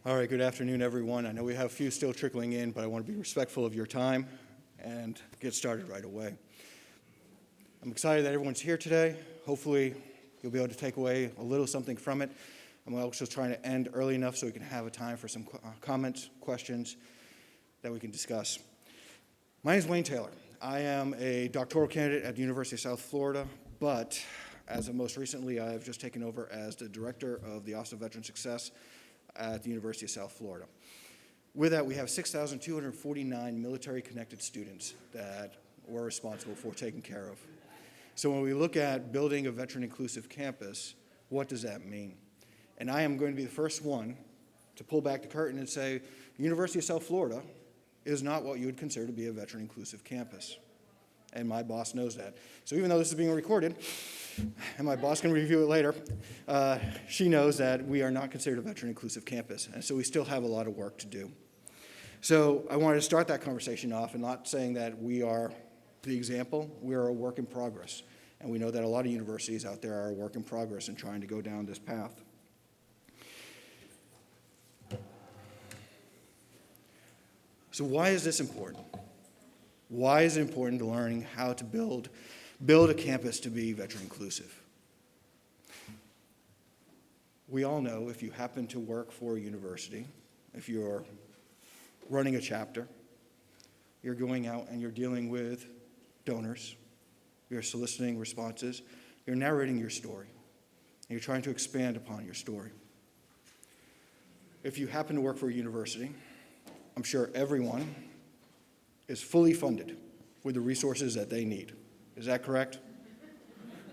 All right, good afternoon, everyone. I know we have a few still trickling in, but I want to be respectful of your time and get started right away. I'm excited that everyone's here today. Hopefully, you'll be able to take away a little something from it. I'm also trying to end early enough so we can have a time for some comments, questions that we can discuss. My name is Wayne Taylor. I am a doctoral candidate at the University of South Florida, but as of most recently, I have just taken over as the director of the Office of Veteran Success at the University of South Florida. With that, we have 6,249 military-connected students that we're responsible for taking care of. So when we look at building a veteran-inclusive campus, what does that mean? And I am going to be the first one to pull back the curtain and say, University of South Florida is not what you would consider to be a veteran-inclusive campus. And my boss knows that. So even though this is being recorded, and my boss can review it later, she knows that we are not considered a veteran-inclusive campus, and so we still have a lot of work to do. So I wanted to start that conversation off and not saying that we are the example. We are a work in progress, and we know that a lot of universities out there are a work in progress and trying to go down this path. So why is this important? Why is it important to learning how to build a campus to be veteran inclusive? We all know if you happen to work for a university, if you're running a chapter, you're going out and you're dealing with donors, you're soliciting responses, you're narrating your story, and you're trying to expand upon your story. If you happen to work for a university, I'm sure everyone is fully funded with the resources that they need. Is that correct?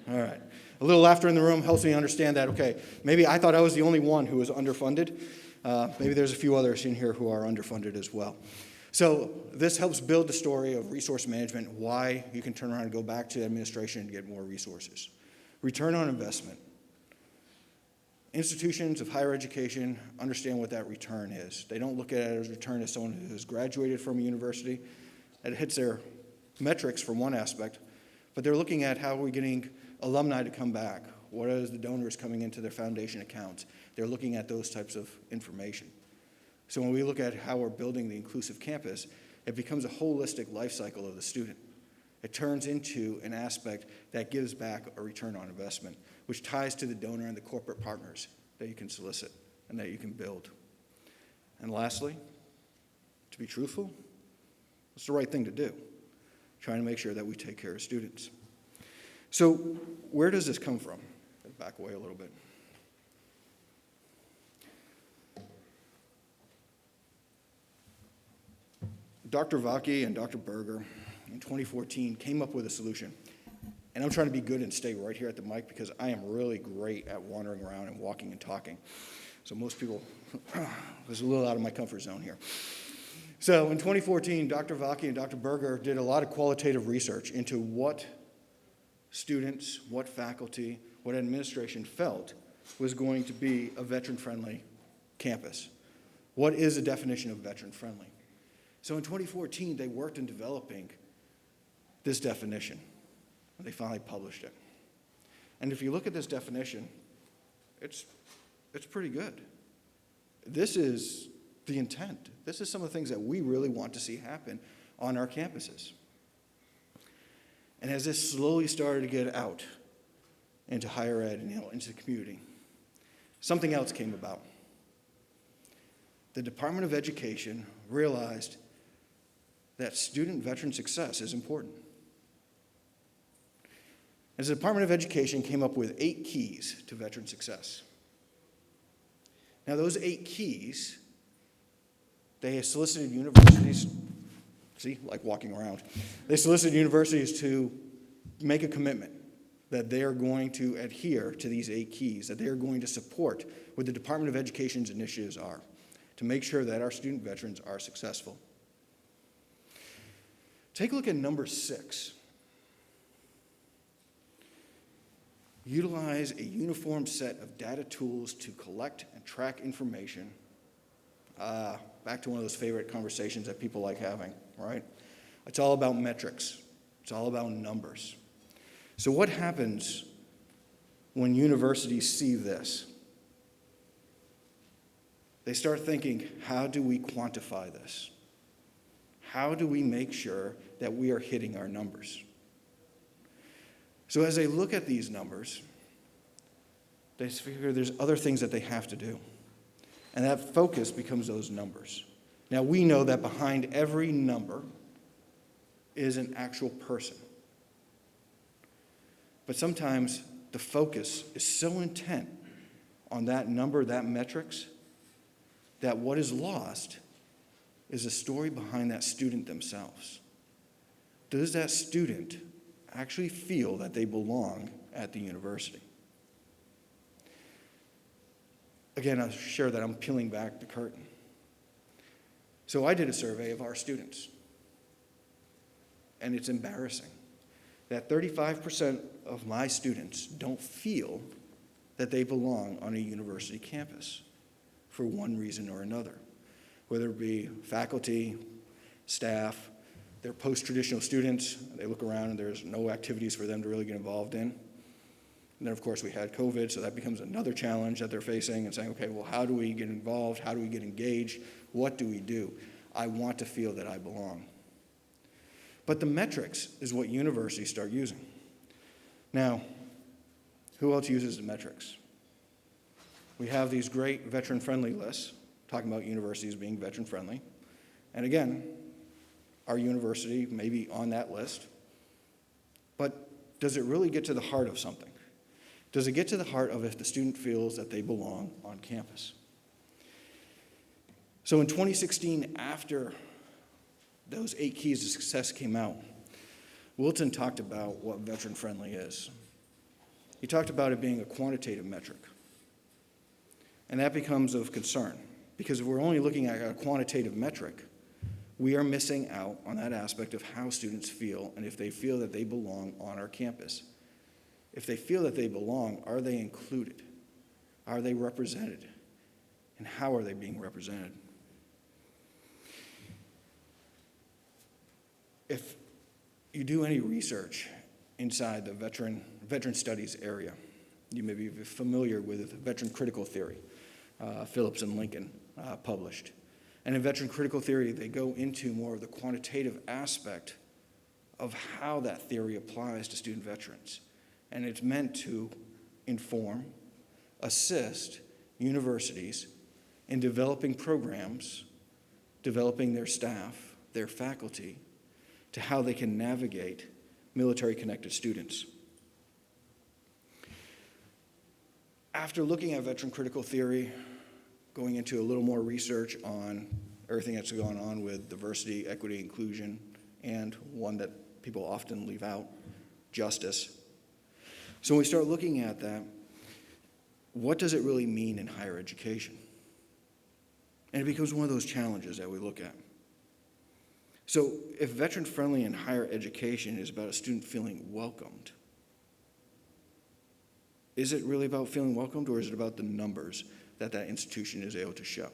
All right. A little laughter in the room helps me understand that, okay, maybe I thought I was the only one who was underfunded. Maybe there's a few others in here who are underfunded as well. So this helps build the story of resource management, why you can turn around and go back to administration and get more resources. Return on investment. Institutions of higher education understand what that return is. They don't look at it as a return as someone who has graduated from a university. It hits their metrics from one aspect, but they're looking at how we're getting alumni to come back. What is the donors coming into their foundation accounts? They're looking at those types of information. So when we look at how we're building the inclusive campus, it becomes a holistic life cycle of the student. It turns into an aspect that gives back a return on investment, which ties to the donor and the corporate partners that you can solicit and that you can build. And lastly, to be truthful, it's the right thing to do, trying to make sure that we take care of students. So where does this come from? Back away a little bit. Dr. Vaki and Dr. Berger in 2014 came up with a solution. And I'm trying to be good and stay right here at the mic because I am really great at wandering around and walking and talking. So most people, was a little out of my comfort zone here. So in 2014, Dr. Vaki and Dr. Berger did a lot of qualitative research into what students, what faculty, what administration felt was going to be a veteran-friendly campus. What is the definition of veteran-friendly? So in 2014, they worked in developing this definition, and they finally published it. And if you look at this definition, it's pretty good. This is the intent. This is some of the things that we really want to see happen on our campuses. And as this slowly started to get out into higher ed and into the community, something else came about. The Department of Education realized that student veteran success is important. As the Department of Education came up with 8 keys to veteran success. Now those 8 keys, they solicited universities, see, like walking around. They solicited universities to make a commitment that they are going to adhere to these 8 keys, that they are going to support what the Department of Education's initiatives are to make sure that our student veterans are successful. Take a look at number 6. Utilize a uniform set of data tools to collect and track information. Back to one of those favorite conversations that people like having, right? It's all about metrics. It's all about numbers. So what happens when universities see this? they start thinking, how do we quantify this? How do we make sure that we are hitting our numbers? So as they look at these numbers, they figure there's other things that they have to do. And that focus becomes those numbers. Now, we know that behind every number is an actual person. But sometimes the focus is so intent on that number, that metrics, that what is lost is the story behind that student themselves. Does that student actually feel that they belong at the university? Again, I'll share that I'm peeling back the curtain. So I did a survey of our students, and it's embarrassing that 35% of my students don't feel that they belong on a university campus for one reason or another, whether it be faculty, staff, they're post-traditional students. They look around and there's no activities for them to really get involved in. And then, of course, we had COVID, so that becomes another challenge that they're facing and saying, okay, well, how do we get involved? How do we get engaged? What do we do? I want to feel that I belong. But the metrics is what universities start using. Now, who else uses the metrics? We have these great veteran-friendly lists, talking about universities being veteran-friendly. And again, our university may be on that list, but does it really get to the heart of something? Does it get to the heart of if the student feels that they belong on campus? So in 2016, after those 8 keys to success came out, Wilton talked about what veteran-friendly is. He talked about it being a quantitative metric. And that becomes of concern, because if we're only looking at a quantitative metric, we are missing out on that aspect of how students feel and if they feel that they belong on our campus. If they feel that they belong, are they included? Are they represented? And how are they being represented? If you do any research inside the veteran studies area, you may be familiar with veteran critical theory, Phillips and Lincoln published. And in veteran critical theory, they go into more of the quantitative aspect of how that theory applies to student veterans. And it's meant to inform, assist universities in developing programs, developing their staff, their faculty, to how they can navigate military-connected students. After looking at veteran critical theory, going into a little more research on everything that's gone on with diversity, equity, inclusion, and one that people often leave out, justice. So when we start looking at that, what does it really mean in higher education? And it becomes one of those challenges that we look at. So if veteran-friendly in higher education is about a student feeling welcomed, is it really about feeling welcomed, or is it about the numbers that that institution is able to show?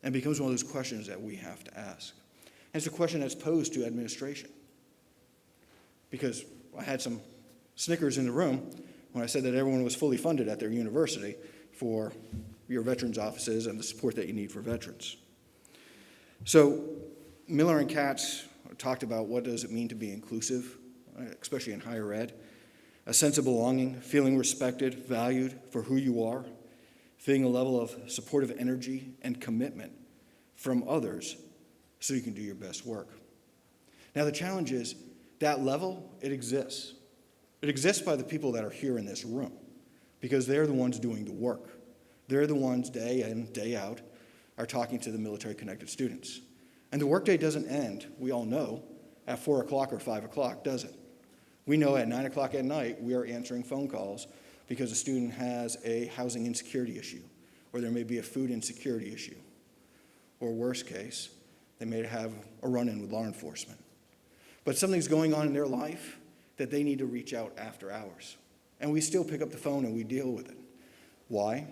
And it becomes one of those questions that we have to ask. And it's a question that's posed to administration. Because I had some snickers in the room when I said that everyone was fully funded at their university for your veterans offices and the support that you need for veterans. So Miller and Katz talked about what does it mean to be inclusive, especially in higher ed. A sense of belonging, feeling respected, valued for who you are, feeling a level of supportive energy and commitment from others so you can do your best work. Now the challenge is that level, it exists. It exists by the people that are here in this room because they're the ones doing the work. They're the ones day in, day out are talking to the military-connected students. And the workday doesn't end, we all know, at 4 o'clock or 5 o'clock, does it? We know at 9 o'clock at night we are answering phone calls because a student has a housing insecurity issue, or there may be a food insecurity issue, or worst case, they may have a run-in with law enforcement. But something's going on in their life that they need to reach out after hours. And we still pick up the phone and we deal with it. Why?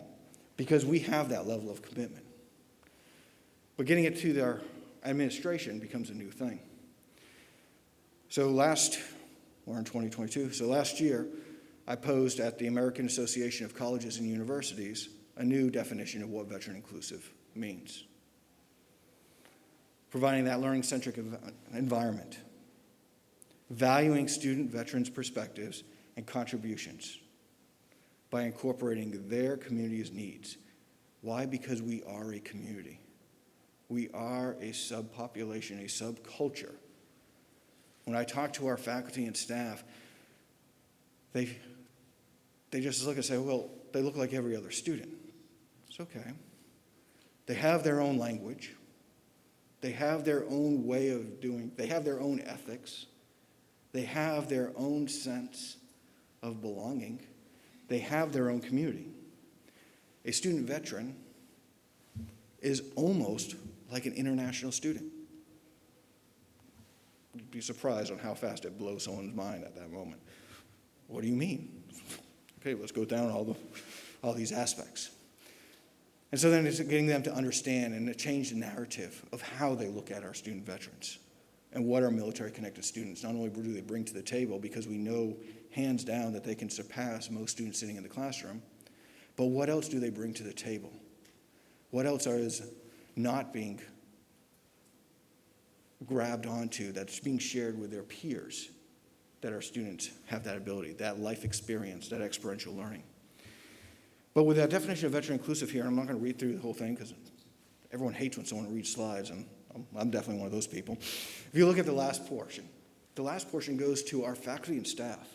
Because we have that level of commitment. But getting it to their administration becomes a new thing. So we're in 2022, so last year, I posed at the American Association of Colleges and Universities a new definition of what veteran inclusive means. Providing that learning-centric environment, valuing student veterans' perspectives and contributions by incorporating their community's needs. Why? Because we are a community. We are a subpopulation, a subculture. When I talk to our faculty and staff, they just look and say, well, they look like every other student. It's okay. They have their own language. They have their own way of doing, they have their own ethics. They have their own sense of belonging. They have their own community. A student veteran is almost like an international student. You'd be surprised on how fast it blows someone's mind at that moment. What do you mean? Okay, let's go down all these aspects. And so then it's getting them to understand and to change the narrative of how they look at our student veterans and what our military-connected students, not only do they bring to the table, because we know hands down that they can surpass most students sitting in the classroom, but what else do they bring to the table? What else is not being grabbed onto, that's being shared with their peers, that our students have that ability, that life experience, that experiential learning. But with that definition of veteran inclusive here, I'm not going to read through the whole thing because everyone hates when someone reads slides, and I'm definitely one of those people. If you look at the last portion goes to our faculty and staff.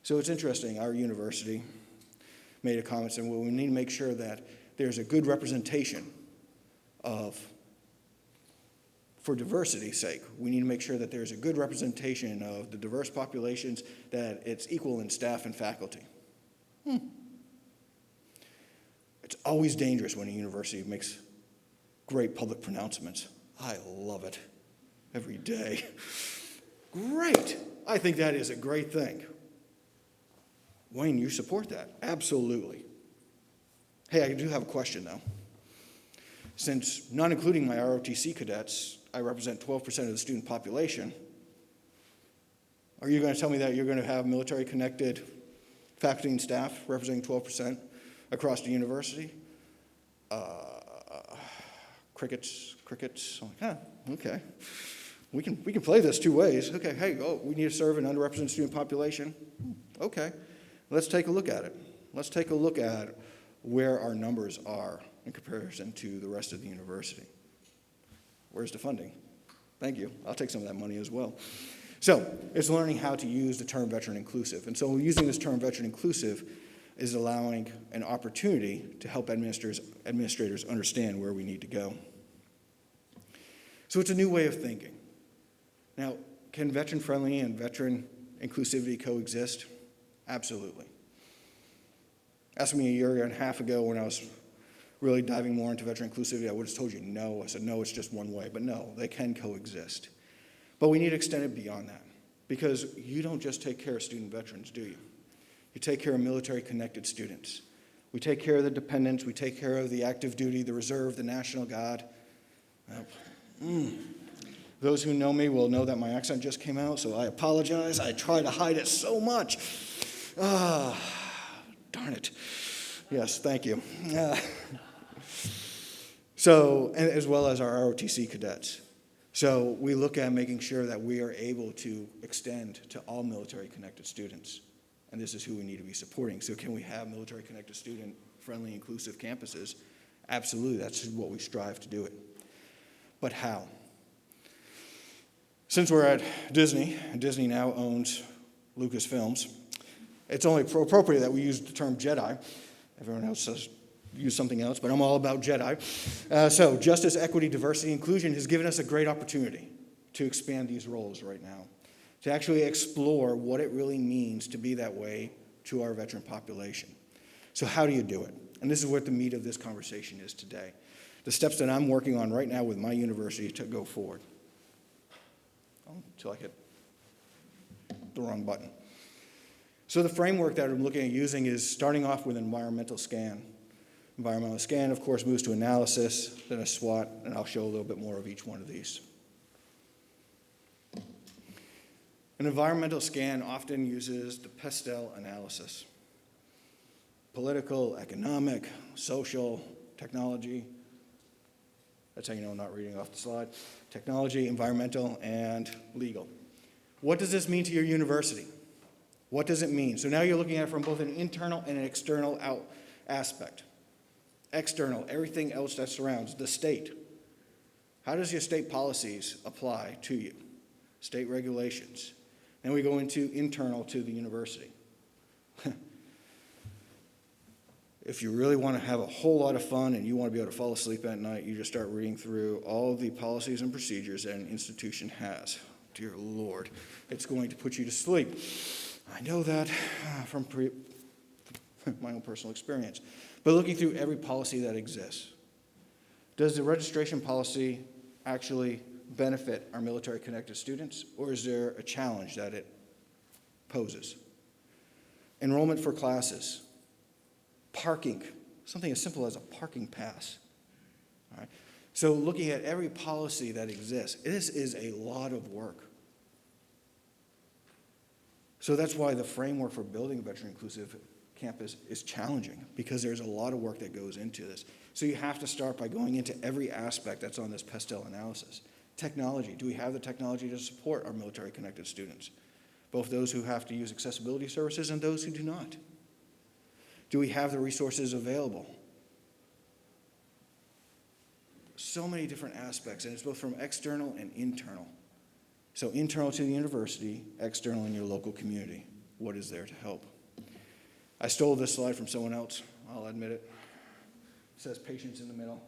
So it's interesting, our university made a comment saying, well, we need to make sure that there's a good representation for diversity's sake, we need to make sure that there's a good representation of the diverse populations, that it's equal in staff and faculty. It's always dangerous when a university makes great public pronouncements. I love it every day. Great. I think that is a great thing. Wayne, you support that? Absolutely. Hey, I do have a question, though. Since, not including my ROTC cadets, I represent 12% of the student population, are you going to tell me that you're going to have military-connected faculty and staff representing 12% across the university? Crickets. I'm like, okay. We can play this two ways. Okay, hey, we need to serve an underrepresented student population. Okay, let's take a look at it. Let's take a look at where our numbers are in comparison to the rest of the university. Where's the funding? Thank you. I'll take some of that money as well. So it's learning how to use the term veteran inclusive. And so using this term veteran inclusive is allowing an opportunity to help administrators understand where we need to go. So it's a new way of thinking. Now, can veteran-friendly and veteran inclusivity coexist? Absolutely. Asked me a year and a half ago when I was really diving more into veteran inclusivity, I would have told you no. I said, no, it's just one way. But no, they can coexist. But we need to extend it beyond that, because you don't just take care of student veterans, do you? You take care of military-connected students. We take care of the dependents. We take care of the active duty, the reserve, the National Guard. Those who know me will know that my accent just came out, so I apologize. I try to hide it so much. Darn it. Yes, thank you. So, and as well as our ROTC cadets. So we look at making sure that we are able to extend to all military-connected students. And this is who we need to be supporting. So can we have military-connected student-friendly, inclusive campuses? Absolutely, that's what we strive to do it. But how? Since we're at Disney, and Disney now owns Lucasfilms, it's only appropriate that we use the term Jedi. Everyone else says use something else, but I'm all about Jedi. So justice, equity, diversity, inclusion has given us a great opportunity to expand these roles right now, to actually explore what it really means to be that way to our veteran population. So how do you do it? And this is what the meat of this conversation is today. The steps that I'm working on right now with my university to go forward. Until I hit the wrong button. So the framework that I'm looking at using is starting off with an environmental scan. Environmental scan, of course, moves to analysis, then a SWOT, and I'll show a little bit more of each one of these. An environmental scan often uses the PESTEL analysis. political, economic, social, technology. That's how you know I'm not reading off the slide. Technology, environmental, and legal. What does this mean to your university? What does it mean? So now you're looking at it from both an internal and an external aspect. External, everything else that surrounds the state. How does your state policies apply to you? State regulations. Then we go into internal to the university. If you really want to have a whole lot of fun and you want to be able to fall asleep at night, you just start reading through all the policies and procedures that an institution has. Dear Lord, it's going to put you to sleep. I know that from my own personal experience. But looking through every policy that exists, does the registration policy actually benefit our military-connected students, or is there a challenge that it poses? Enrollment for classes. Parking, something as simple as a parking pass. All right. So looking at every policy that exists, this is a lot of work. So that's why the framework for building a veteran-inclusive campus is challenging, because there's a lot of work that goes into this. So you have to start by going into every aspect that's on this PESTEL analysis. Technology, do we have the technology to support our military-connected students? Both those who have to use accessibility services and those who do not. Do we have the resources available? So many different aspects, and it's both from external and internal. So internal to the university, external in your local community. What is there to help? I stole this slide from someone else, I'll admit it. It says patience in the middle.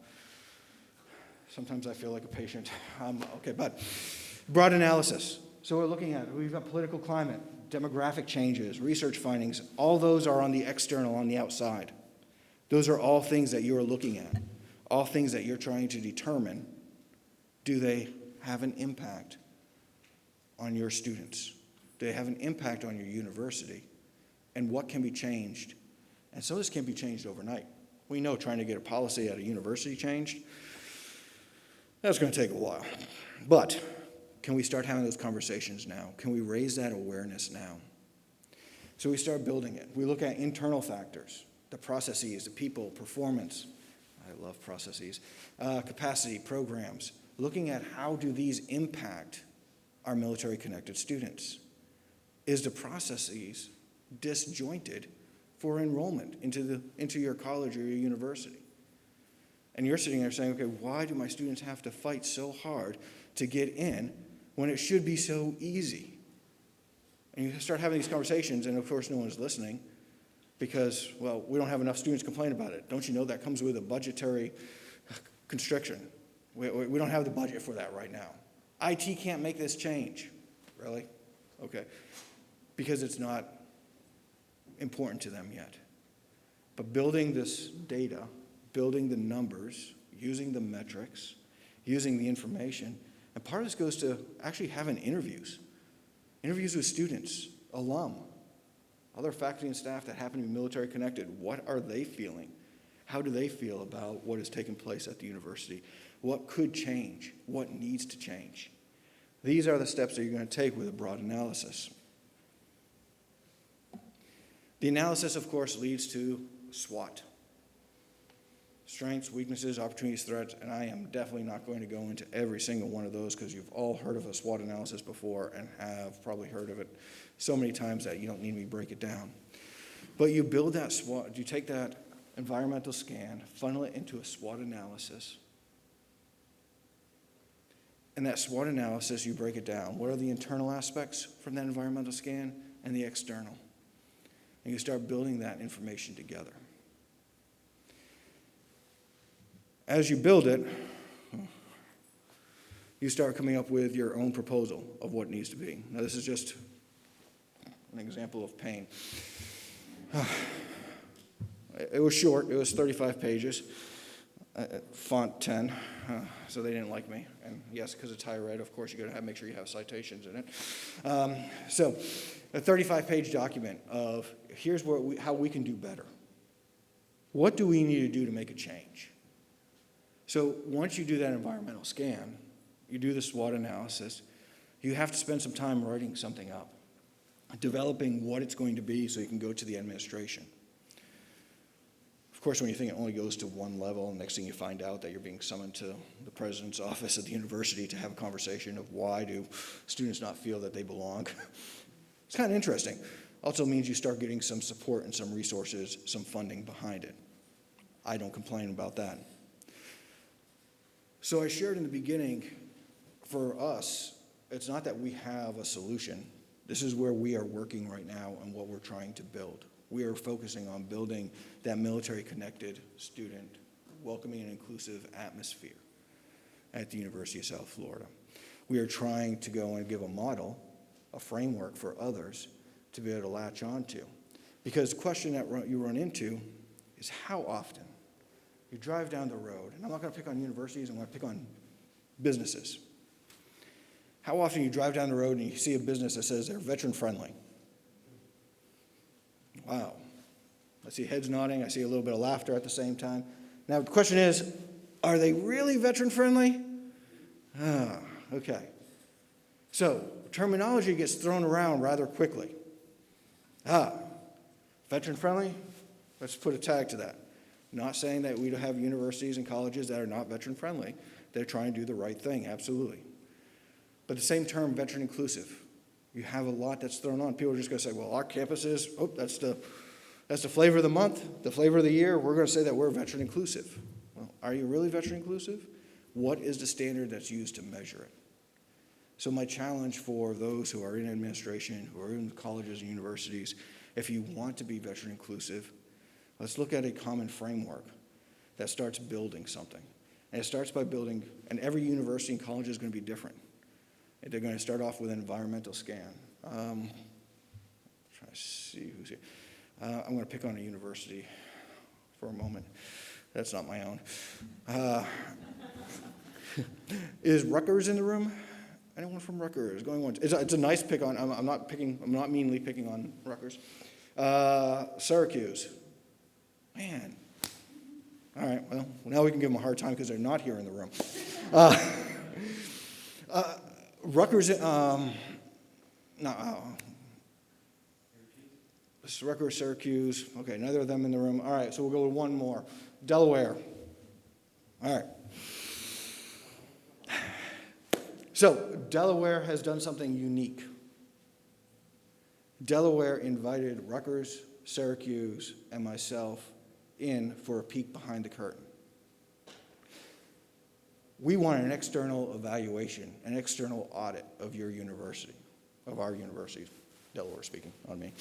Sometimes I feel like a patient. Okay, but broad analysis. So we're looking at, we've got political climate, demographic changes, research findings. All those are on the external, on the outside. Those are all things that you're looking at, all things that you're trying to determine. Do they have an impact on your students? Do they have an impact on your university? And what can be changed? And some of this can be changed overnight. We know trying to get a policy at a university changed, that's going to take a while. But can we start having those conversations now? Can we raise that awareness now? So we start building it. We look at internal factors, the processes, the people, performance. I love processes. Capacity, programs. Looking at how do these impact our military-connected students? Is the processes disjointed for enrollment into your college or your university? And you're sitting there saying, okay, why do my students have to fight so hard to get in when it should be so easy? And you start having these conversations, and of course no one's listening because, well, we don't have enough students complain about it. Don't you know that comes with a budgetary constriction? We don't have the budget for that right now. IT can't make this change. Really? Okay. Because it's not important to them yet. But building this data, building the numbers, using the metrics, using the information, and part of this goes to actually having interviews with students, alum, other faculty and staff that happen to be military connected. What are they feeling? How do they feel about what has taken place at the university? What could change? What needs to change? These are the steps that you're going to take with a broad analysis. The analysis, of course, leads to SWOT. Strengths, weaknesses, opportunities, threats, and I am definitely not going to go into every single one of those because you've all heard of a SWOT analysis before and have probably heard of it so many times that you don't need me to break it down. But you build that SWOT, you take that environmental scan, funnel it into a SWOT analysis. And that SWOT analysis, you break it down. What are the internal aspects from that environmental scan and the external? And you start building that information together. As you build it, you start coming up with your own proposal of what needs to be. Now, this is just an example of pain. It was short. It was 35 pages, font 10, so they didn't like me. And yes, because it's higher ed, of course, you're going to make sure you have citations in it. So a 35-page document of here's how we can do better. What do we need to do to make a change? So once you do that environmental scan, you do the SWOT analysis, you have to spend some time writing something up, developing what it's going to be so you can go to the administration. course, when you think it only goes to one level, next thing you find out that you're being summoned to the president's office at the university to have a conversation of why do students not feel that they belong. It's kind of interesting. Also means you start getting some support and some resources, some funding behind it. I don't complain about that. So I shared in the beginning, for us, it's not that we have a solution. This is where we are working right now and what we're trying to build. We are focusing on building that military-connected, student, welcoming and inclusive atmosphere at the University of South Florida. We are trying to go and give a model, a framework for others to be able to latch onto. Because the question that you run into is how often you drive down the road, and I'm not going to pick on universities, I'm going to pick on businesses. How often you drive down the road and you see a business that says they're veteran-friendly. Wow. I see heads nodding. I see a little bit of laughter at the same time. Now, the question is, are they really veteran-friendly? Okay. So, terminology gets thrown around rather quickly. Veteran-friendly? Let's put a tag to that. Not saying that we don't have universities and colleges that are not veteran-friendly. They're trying to do the right thing, absolutely. But the same term, veteran-inclusive. You have a lot that's thrown on. People are just going to say, well, our campus is, that's the flavor of the month, the flavor of the year. We're going to say that we're veteran inclusive. Well, are you really veteran inclusive? What is the standard that's used to measure it? So my challenge for those who are in administration, who are in colleges and universities, if you want to be veteran inclusive, let's look at a common framework that starts building something. And it starts by building, and every university and college is going to be different. They're going to start off with an environmental scan. Trying to see who's here. I'm going to pick on a university for a moment. That's not my own. Is Rutgers in the room? Anyone from Rutgers? Going once. It's a nice pick on. I'm not meanly picking on Rutgers. Syracuse. Man. All right. Well, now we can give them a hard time because they're not here in the room. Rutgers, Rutgers, Syracuse. Okay, neither of them in the room. All right, so we'll go with one more. Delaware. All right. So Delaware has done something unique. Delaware invited Rutgers, Syracuse, and myself in for a peek behind the curtain. We want an external evaluation, an external audit of your university, of our universities, Delaware speaking on me.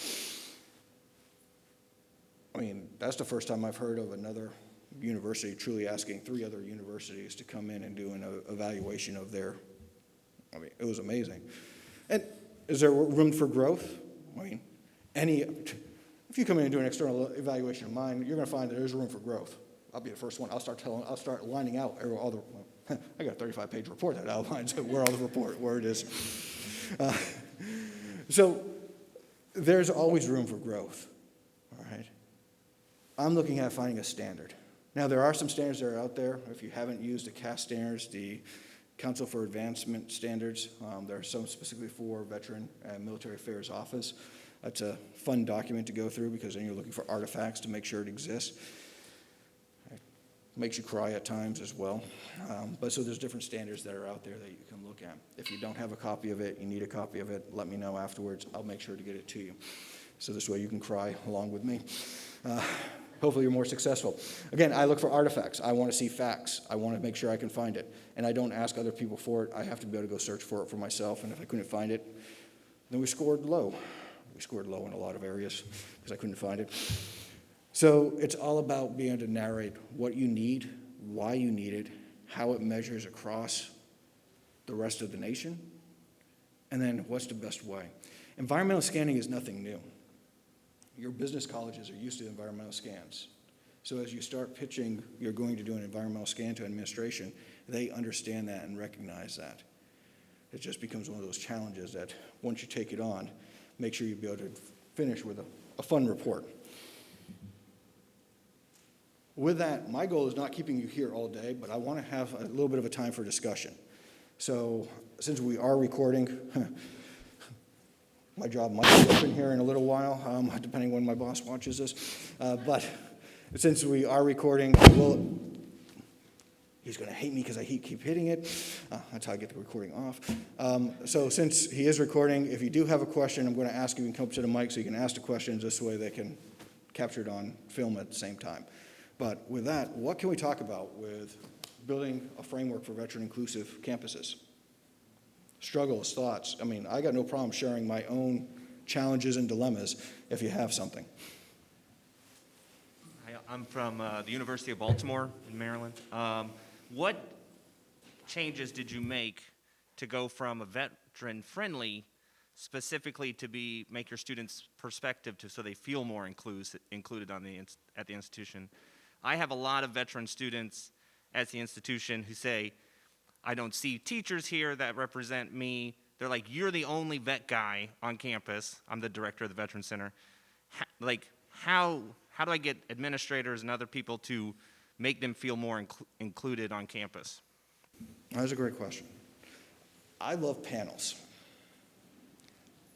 I mean, that's the first time I've heard of another university truly asking 3 other universities to come in and do an evaluation of their, I mean, it was amazing. And is there room for growth? I mean, if you come in and do an external evaluation of mine, you're going to find that there's room for growth. I'll be the first one. I'll start lining out all the. I got a 35-page report that outlines where it is. So there's always room for growth. All right. I'm looking at finding a standard. Now there are some standards that are out there. If you haven't used the CAS standards, the Council for Advancement standards, there are some specifically for Veteran and Military Affairs Office. That's a fun document to go through because then you're looking for artifacts to make sure it exists. Makes you cry at times as well. But so there's different standards that are out there that you can look at. If you don't have a copy of it, you need a copy of it, let me know afterwards. I'll make sure to get it to you. So this way you can cry along with me. Hopefully you're more successful. Again, I look for artifacts. I want to see facts. I want to make sure I can find it. And I don't ask other people for it. I have to be able to go search for it for myself. And if I couldn't find it, then we scored low. We scored low in a lot of areas because I couldn't find it. So it's all about being able to narrate what you need, why you need it, how it measures across the rest of the nation, and then what's the best way. Environmental scanning is nothing new. Your business colleges are used to environmental scans. So as you start pitching, you're going to do an environmental scan to administration, they understand that and recognize that. It just becomes one of those challenges that once you take it on, make sure you be able to finish with a fun report. With that, my goal is not keeping you here all day, but I want to have a little bit of a time for discussion. So since we are recording, my job might be open here in a little while, depending when my boss watches this. But Since we are recording, he's going to hate me because I keep hitting it. That's how I get the recording off. So since he is recording, if you do have a question, I'm going to ask you to come up to the mic so you can ask the questions. This way they can capture it on film at the same time. But with that, what can we talk about with building a framework for veteran-inclusive campuses? Struggles, thoughts. I mean, I got no problem sharing my own challenges and dilemmas if you have something. I'm from the University of Baltimore in Maryland. What changes did you make to go from a veteran-friendly specifically to make your students' perspective so they feel more included at the institution? I have a lot of veteran students at the institution who say, I don't see teachers here that represent me. They're like, you're the only vet guy on campus. I'm the director of the Veteran Center. How do I get administrators and other people to make them feel more included on campus? That's a great question. I love panels.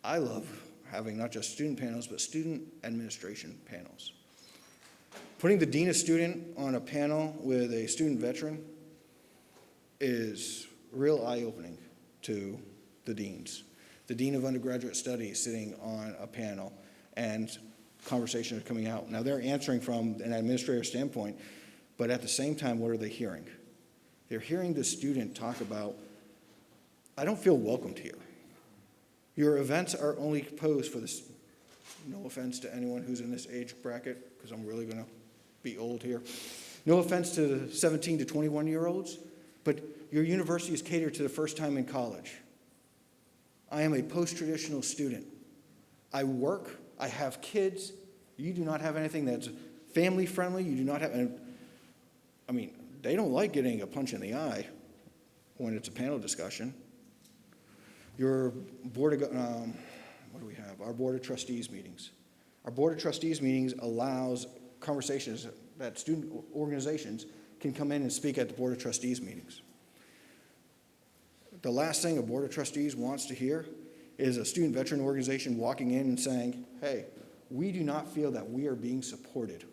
I love having not just student panels, but student administration panels. Putting the dean of student on a panel with a student veteran is real eye-opening to the deans. The dean of undergraduate studies sitting on a panel and conversations are coming out. Now they're answering from an administrator standpoint, but at the same time, what are they hearing? They're hearing the student talk about, I don't feel welcomed here. Your events are only posed for this, no offense to anyone who's in this age bracket, because I'm really gonna be old here. No offense to the 17 to 21-year-olds, but your university is catered to the first time in college. I am a post-traditional student. I work, I have kids. You do not have anything that's family-friendly. You do not have, I mean, they don't like getting a punch in the eye when it's a panel discussion. Your board of, what do we have? Our board of trustees meetings. Our board of trustees meetings allows conversations that student organizations can come in and speak at the board of trustees meetings. The last thing a board of trustees wants to hear is a student veteran organization walking in and saying, hey, we do not feel that we are being supported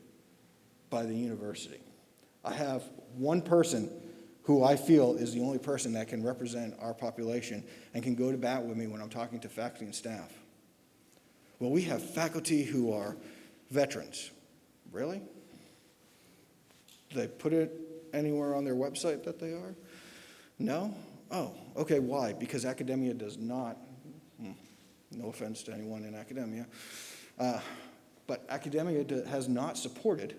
by the university. I have one person who I feel is the only person that can represent our population and can go to bat with me when I'm talking to faculty and staff. Well, we have faculty who are veterans. Really? Do they put it anywhere on their website that they are? No? Oh, okay, why? Because academia does not, no offense to anyone in academia, but academia has not supported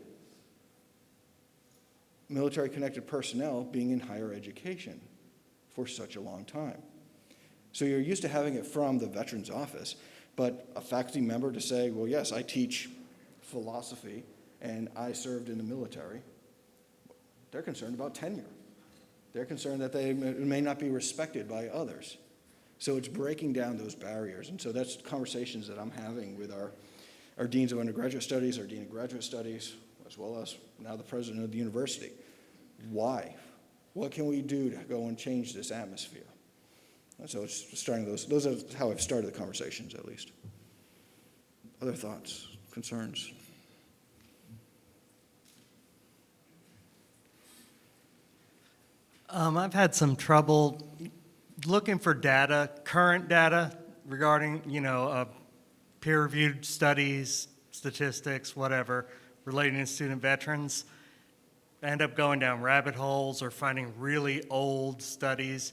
military-connected personnel being in higher education for such a long time. So you're used to having it from the Veterans Office, but a faculty member to say, well, yes, I teach philosophy and I served in the military, they're concerned about tenure. They're concerned that they may not be respected by others. So it's breaking down those barriers. And so that's conversations that I'm having with our deans of undergraduate studies, our dean of graduate studies, as well as now the president of the university. Why? What can we do to go and change this atmosphere? And so it's starting those are how I've started the conversations, at least. Other thoughts, concerns? I've had some trouble looking for data, current data regarding, peer-reviewed studies, statistics, whatever, relating to student veterans. I end up going down rabbit holes or finding really old studies.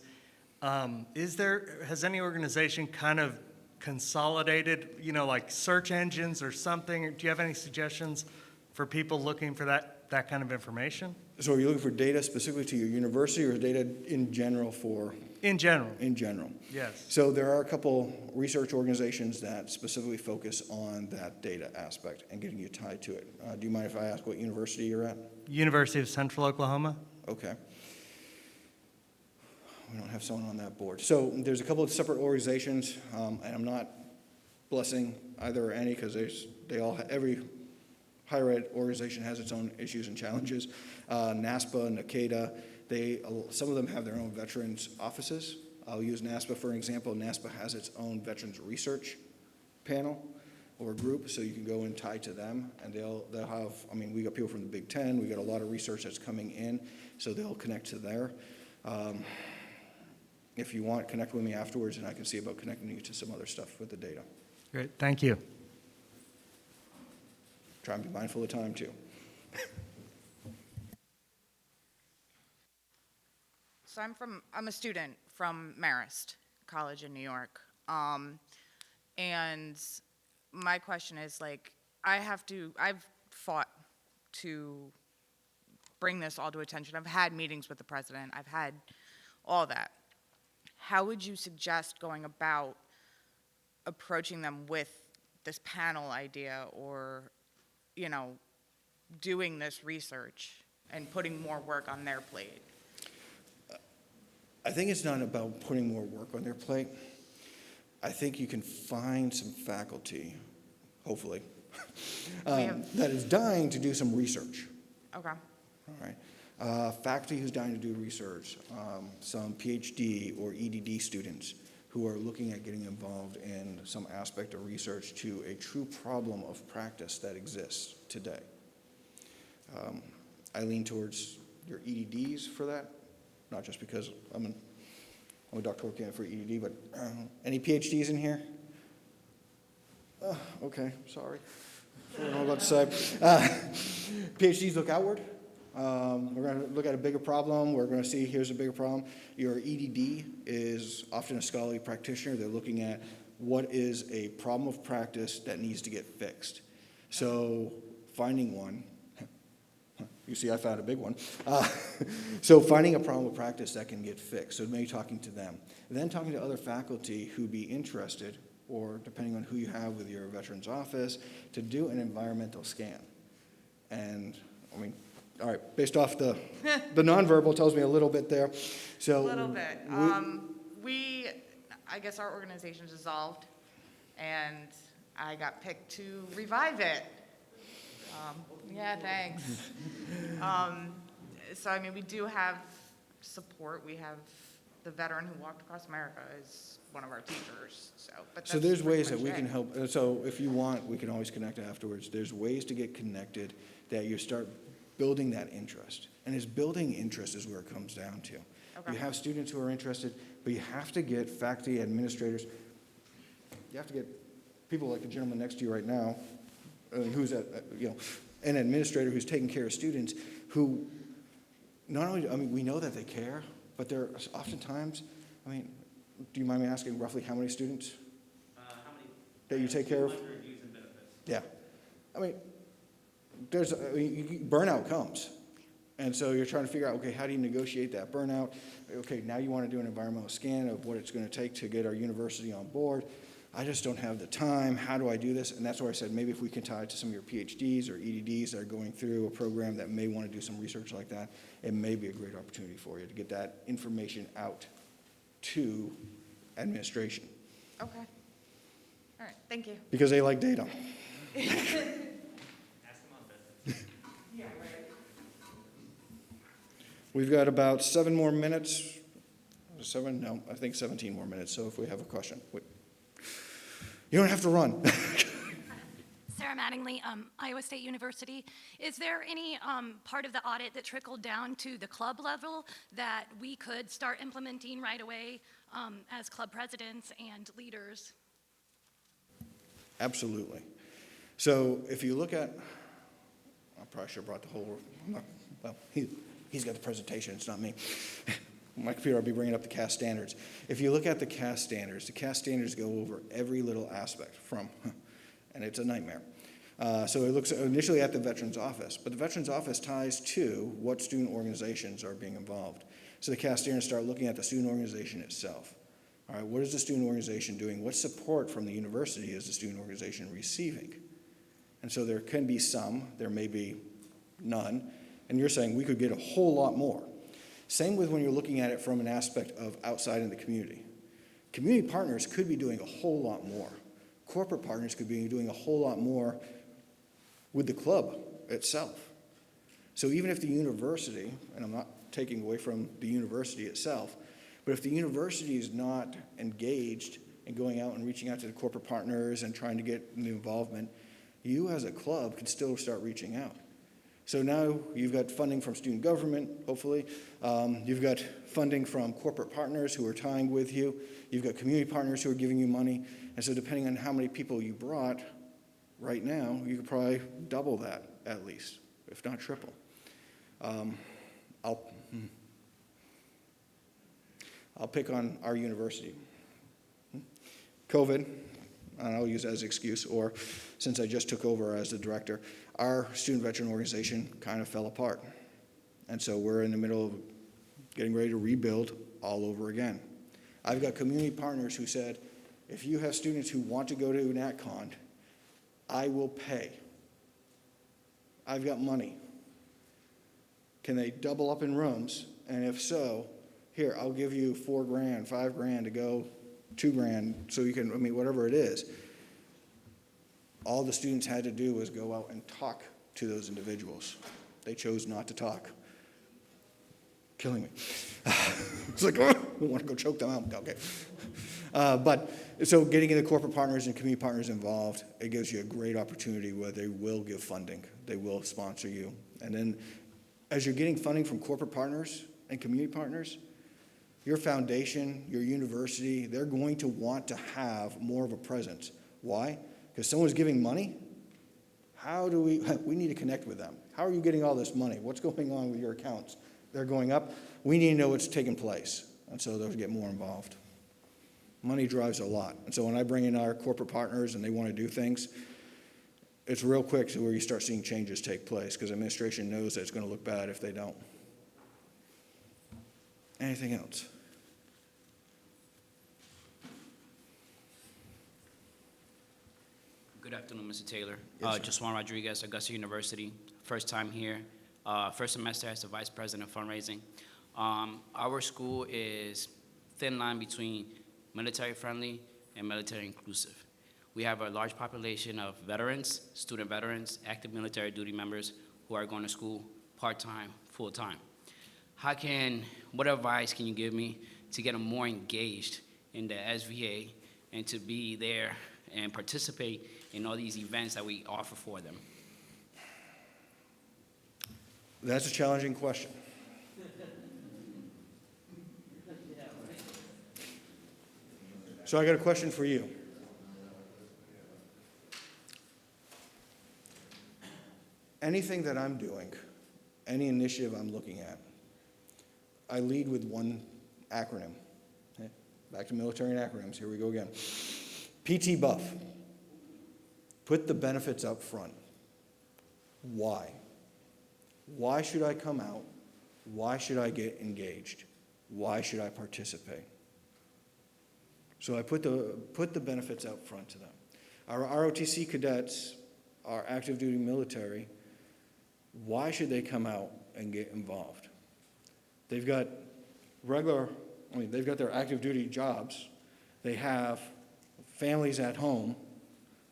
Has any organization kind of consolidated, like search engines or something? Do you have any suggestions for people looking for that kind of information? So are you looking for data specifically to your university or data in general for? In general. In general. Yes. So there are a couple research organizations that specifically focus on that data aspect and getting you tied to it. Do you mind if I ask what university you're at? University of Central Oklahoma. Okay. We don't have someone on that board. So there's a couple of separate organizations, and I'm not blessing either or any because every higher ed organization has its own issues and challenges. NASPA, NACADA, some of them have their own veterans offices. I'll use NASPA for an example. NASPA has its own veterans research panel. or a group, so you can go and tie to them, and they'll have, I mean, we got people from the Big Ten, we got a lot of research that's coming in, so they'll connect to there. If you want, connect with me afterwards, and I can see about connecting you to some other stuff with the data. Great, thank you. Try and be mindful of time, too. So I'm a student from Marist College in New York. And my question is, like, I've fought to bring this all to attention. I've had meetings with the president. I've had all that. How would you suggest going about approaching them with this panel idea, or, you know, doing this research and putting more work on their plate? I think it's not about putting more work on their plate. I think you can find some faculty, hopefully, that is dying to do some research. Okay. All right. Faculty who's dying to do research, some PhD or EDD students who are looking at getting involved in some aspect of research to a true problem of practice that exists today. I lean towards your EDDs for that, not just because I'm a doctoral candidate for EDD, but any PhDs in here? Okay, sorry. I don't know what to say. PhDs look outward. We're going to look at a bigger problem. We're going to see here's a bigger problem. Your EDD is often a scholarly practitioner. They're looking at what is a problem of practice that needs to get fixed. So finding one, you see I found a big one. So finding a problem of practice that can get fixed. So maybe talking to them. Then talking to other faculty who'd be interested, or depending on who you have with your veterans office, to do an environmental scan. And I mean, all right, based off the nonverbal tells me a little bit there. So A little bit. I guess our organization's dissolved, and I got picked to revive it. Yeah, thanks. So, I mean, we do have support. We have the veteran who walked across America is one of our teachers. So there's ways that we can help. So if you want, we can always connect afterwards. There's ways to get connected that you start building that interest. And it's building interest is where it comes down to. Okay. You have students who are interested, but you have to get faculty, administrators. You have to get people like the gentleman next to you right now, who's an administrator who's taking care of students who not only, I mean, we know that they care, but they're oftentimes, I mean, do you mind me asking roughly how many students that you take care of? 200 youth and benefits. Yeah. I mean, burnout comes. And so you're trying to figure out, okay, how do you negotiate that burnout? Okay, now you want to do an environmental scan of what it's going to take to get our university on board. I just don't have the time. How do I do this? And that's where I said maybe if we can tie it to some of your PhDs or EDDs that are going through a program that may want to do some research like that, it may be a great opportunity for you to get that information out to administration. Okay. All right, thank you. Because they like data. Ask them on benefits. Yeah, right. We've got about 7 more minutes. 7? No, I think 17 more minutes. So if we have a question. Wait. You don't have to run. Sarah Mattingly, Iowa State University. Is there any part of the audit that trickled down to the club level that we could start implementing right away as club presidents and leaders? Absolutely. So if you look at, I probably should have brought the whole, well, he's got the presentation, it's not me. My computer will be bringing up the CAS standards. If you look at the CAS standards go over every little aspect from, and it's a nightmare. So it looks initially at the Veterans Office, but the Veterans Office ties to what student organizations are being involved. So the CAS standards start looking at the student organization itself. All right, what is the student organization doing? What support from the university is the student organization receiving? And so there can be some, there may be none, and you're saying we could get a whole lot more. Same with when you're looking at it from an aspect of outside in the community. Community partners could be doing a whole lot more. Corporate partners could be doing a whole lot more with the club itself. So even if the university, and I'm not taking away from the university itself, but if the university is not engaged and going out and reaching out to the corporate partners and trying to get new involvement, you as a club can still start reaching out. So now you've got funding from student government, hopefully. You've got funding from corporate partners who are tying with you. You've got community partners who are giving you money. And so depending on how many people you brought, right now, you could probably double that at least, if not triple. I'll pick on our university. COVID, and I'll use that as an excuse, or since I just took over as the director, our student veteran organization kind of fell apart. And so we're in the middle of getting ready to rebuild all over again. I've got community partners who said, if you have students who want to go to NatCon, I will pay. I've got money. Can they double up in rooms? And if so, here, I'll give you $4,000, $5,000 to go, $2,000, so you can, whatever it is. All the students had to do was go out and talk to those individuals. They chose not to talk. Killing me. It's like, oh, I want to go choke them out. Okay. But so getting the corporate partners and community partners involved, it gives you a great opportunity where they will give funding. They will sponsor you. And then as you're getting funding from corporate partners and community partners, your foundation, your university, they're going to want to have more of a presence. Why? Because someone's giving money. How do we need to connect with them. How are you getting all this money? What's going on with your accounts? They're going up. We need to know what's taking place. And so they'll get more involved. Money drives a lot. And so when I bring in our corporate partners and they want to do things, it's real quick to where you start seeing changes take place because administration knows that it's going to look bad if they don't. Anything else? Good afternoon, Mr. Taylor. Yes, sir. Just Juan Rodriguez, Augusta University. First time here. First semester as the Vice President of Fundraising. Our school is thin line between military-friendly and military-inclusive. We have a large population of veterans, student veterans, active military duty members who are going to school part-time, full-time. What advice can you give me to get them more engaged in the SVA and to be there and participate in all these events that we offer for them? That's a challenging question. So I got a question for you. Anything that I'm doing, any initiative I'm looking at, I lead with one acronym. Okay? Back to military and acronyms. Here we go again. PT Buff. Put the benefits up front. Why? Why should I come out? Why should I get engaged? Why should I participate? So I put the benefits out front to them. Our ROTC cadets, our active duty military, why should they come out and get involved? They've got they've got their active duty jobs. They have families at home.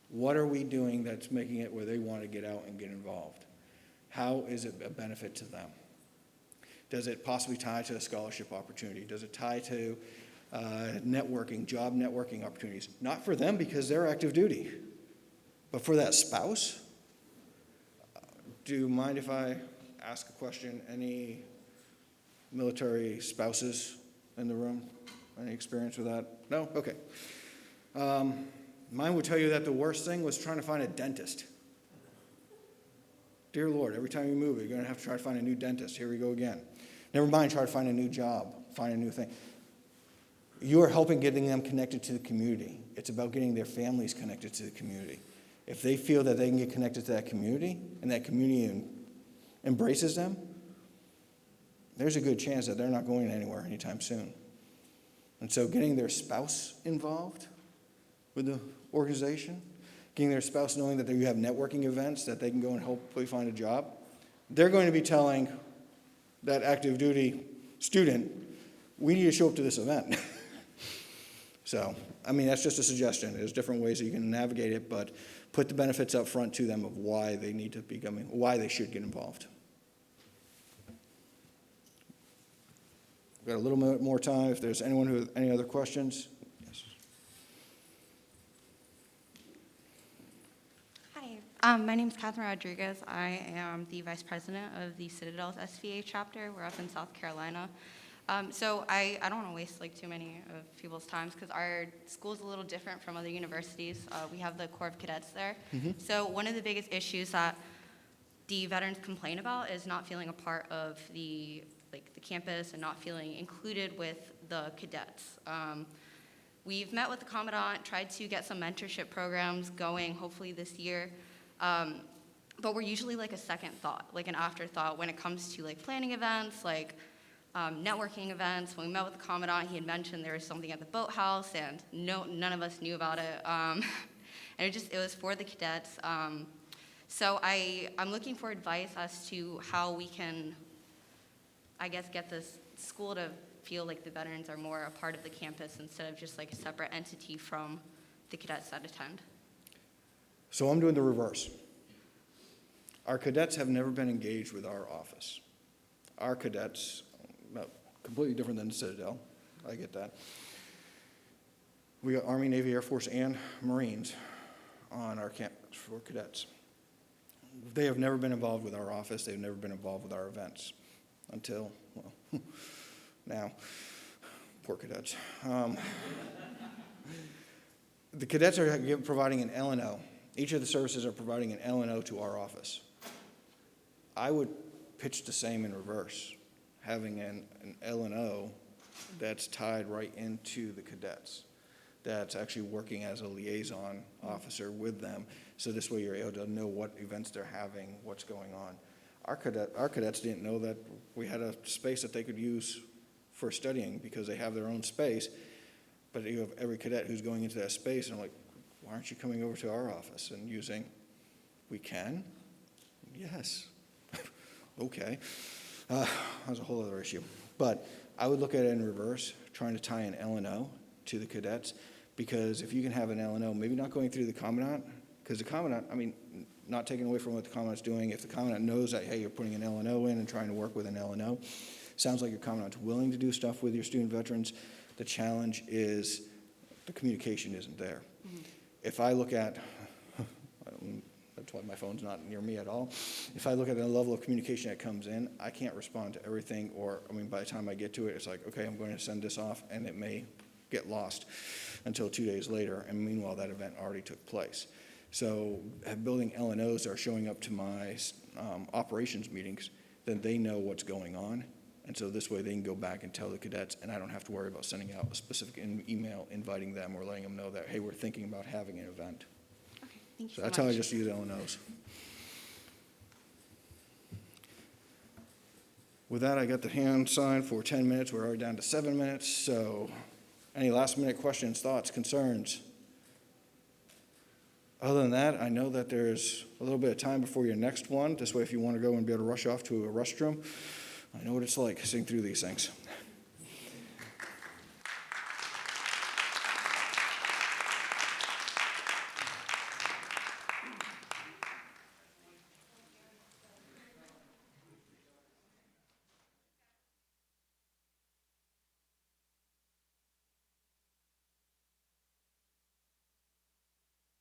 What are we doing that's making it where they want to get out and get involved? How is it a benefit to them? Does it possibly tie to a scholarship opportunity? Does it tie to networking, job networking opportunities? Not for them because they're active duty, but for that spouse? Do you mind if I ask a question? Any military spouses in the room? Any experience with that? No? Okay. Mine would tell you that the worst thing was trying to find a dentist. Dear Lord, every time you move, you're going to have to try to find a new dentist. Here we go again. Never mind, try to find a new job, find a new thing. You are helping getting them connected to the community. It's about getting their families connected to the community. If they feel that they can get connected to that community, and that community embraces them, there's a good chance that they're not going anywhere anytime soon. And so getting their spouse involved with the organization, getting their spouse knowing that you have networking events that they can go and hopefully find a job, they're going to be telling that active duty student, we need to show up to this event. So, that's just a suggestion. There's different ways that you can navigate it, but put the benefits up front to them of why they need to why they should get involved. We've got a little bit more time. If there's anyone who has any other questions. Yes. My name's Catherine Rodriguez. I am the vice president of the Citadel's SVA chapter. We're up in South Carolina. So I don't want to waste like too many of people's times because our school's a little different from other universities. We have the Corps of Cadets there. So one of the biggest issues that the veterans complain about is not feeling a part of the campus and not feeling included with the cadets. We've met with the commandant, tried to get some mentorship programs going, hopefully this year. But we're usually like a second thought, like an afterthought when it comes to like planning events, like networking events. When we met with the commandant, he had mentioned there was something at the boathouse, and none of us knew about it. And it was for the cadets. So I'm looking for advice as to how we can, I guess, get this school to feel like the veterans are more a part of the campus instead of just like a separate entity from the cadets that attend. So I'm doing the reverse. Our cadets have never been engaged with our office. Our cadets, completely different than the Citadel, I get that. We got Army, Navy, Air Force, and Marines on our campus for cadets. They have never been involved with our office. They've never been involved with our events until, well, now. Poor cadets. The cadets are providing an L&O. Each of the services are providing an L&O to our office. I would pitch the same in reverse, having an L&O that's tied right into the cadets, that's actually working as a liaison officer with them, so this way you're able to know what events they're having, what's going on. Our cadets didn't know that we had a space that they could use for studying because they have their own space, but you have every cadet who's going into that space, and I'm like, why aren't you coming over to our office and using? We can? Yes. Okay. That's a whole other issue. But I would look at it in reverse, trying to tie an L&O to the cadets, because if you can have an L&O, maybe not going through the commandant, because the commandant, I mean, not taking away from what the commandant's doing, if the commandant knows that, hey, you're putting an L&O in and trying to work with an L&O, sounds like your commandant's willing to do stuff with your student veterans. The challenge is the communication isn't there. If I look at, that's why my phone's not near me at all. If I look at the level of communication that comes in, I can't respond to everything, or, I mean, by the time I get to it, it's like, okay, I'm going to send this off, and it may get lost until 2 days later, and meanwhile, that event already took place. So building L&Os that are showing up to my operations meetings, then they know what's going on. And so this way they can go back and tell the cadets, and I don't have to worry about sending out a specific email inviting them or letting them know that, hey, we're thinking about having an event. Okay, thank you So so that's much. how I just use L&Os. With that, I got the hand signed for 10 minutes. We're already down to 7 minutes. So any last minute questions, thoughts, concerns? Other than that, I know that there's a little bit of time before your next one. This way, if you want to go and be able to rush off to a restroom, I know what it's like sitting through these things.